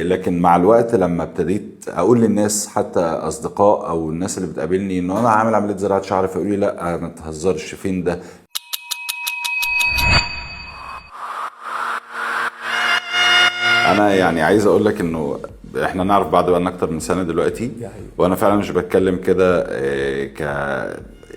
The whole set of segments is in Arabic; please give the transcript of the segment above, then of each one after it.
لكن مع الوقت لما ابتديت اقول للناس حتى اصدقاء او الناس اللي بتقابلني ان انا عامل عمليه زراعه شعر، فيقولوا لي لا ما تهزرش، فين ده؟ انا يعني عايز اقول لك انه احنا نعرف بعض بقالنا اكتر من سنه دلوقتي، وانا فعلا مش بتكلم كده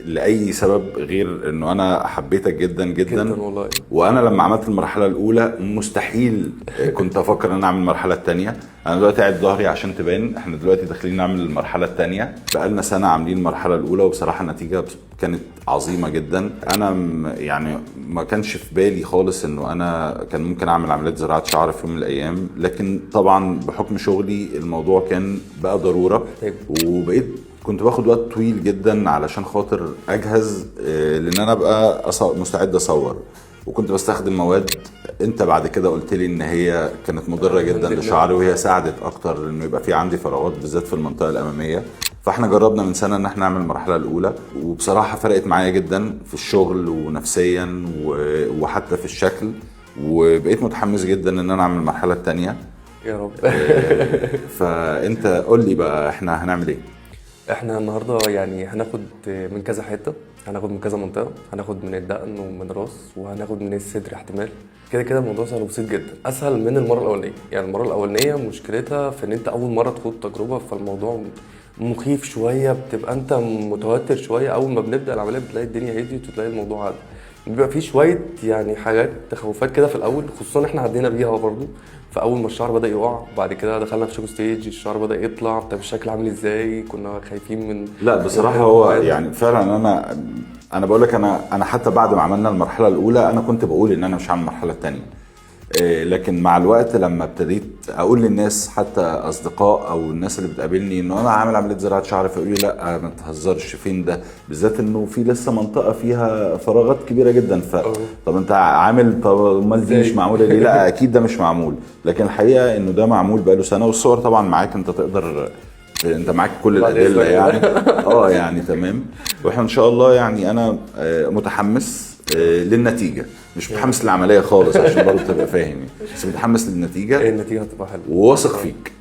لاي سبب غير انه انا حبيتك جدا جدا, جدا والله. وانا لما عملت المرحله الاولى مستحيل كنت افكر ان انا اعمل المرحله الثانيه. انا دلوقتي قاعد ظهري عشان تبان، احنا دلوقتي داخلين نعمل المرحله الثانيه، بقالنا سنه عاملين المرحله الاولى، وبصراحه النتيجه كانت عظيمه جدا. انا يعني ما كانش في بالي خالص انه انا كان ممكن اعمل عمليه زراعه شعر في يوم من الايام، لكن طبعا بحكم شغلي الموضوع كان بقى ضروره، وبقيت كنت باخد وقت طويل جدا علشان خاطر اجهز لان انا ابقى مستعد اصور، وكنت بستخدم مواد انت بعد كده قلت لي ان هي كانت مضره جدا لشعري، وهي ساعدت اكتر انه يبقى في عندي فراغات بالذات في المنطقه الاماميه. فاحنا جربنا من سنه ان احنا نعمل المرحله الاولى، وبصراحه فرقت معايا جدا في الشغل ونفسيا وحتى في الشكل، وبقيت متحمس جدا ان انا اعمل المرحله الثانيه يا رب. فانت قول لي بقى احنا هنعمل ايه؟ احنا النهارده يعني هناخد من كذا حته، هناخد من كذا منطقه، هناخد من الدقن ومن الراس، وهناخد من الصدر احتمال. كده كده الموضوع سهل وبسيط جدا، اسهل من المره الاولانيه. يعني المره الاولانيه مشكلتها في ان انت اول مره تخوض تجربه، فالموضوع مخيف شويه، بتبقى انت متوتر شويه. اول ما بنبدا العمليه بتلاقي الدنيا هديت وتلاقي الموضوع عادي. بيبقى فيه شويه يعني حاجات تخوفات كده في الاول، خصوصا احنا عدينا بيها برضو. فاول ما الشعر بدا يقع، بعد كده دخلنا في شوك ستيج، الشعر بدا يطلع. طب الشكل عامل ازاي؟ كنا خايفين من لا بصراحه هو يعني فعلا انا بقول لك انا حتى بعد ما عملنا المرحله الاولى انا كنت بقول ان انا مش هعمل المرحله الثانيه، لكن مع الوقت لما ابتديت اقول للناس حتى اصدقاء او الناس اللي بتقابلني ان انا عامل عمليه زراعه شعر، فيقولوا لي لا ما تهزرش، فين ده؟ بالذات انه في لسه منطقه فيها فراغات كبيره جدا. طب انت عامل، طب امال دي مش معموله ليه؟ لا اكيد ده مش معمول، لكن الحقيقه انه ده معمول بقاله سنه، والصور طبعا معاك، انت تقدر، انت معاك كل الادله يعني. يعني تمام. واحنا ان شاء الله يعني انا متحمس للنتيجه، مش متحمس للعمليه خالص عشان برضه تبقى فاهم، بس متحمس للنتيجه. النتيجه هتبقى حلوه وواثق فيك.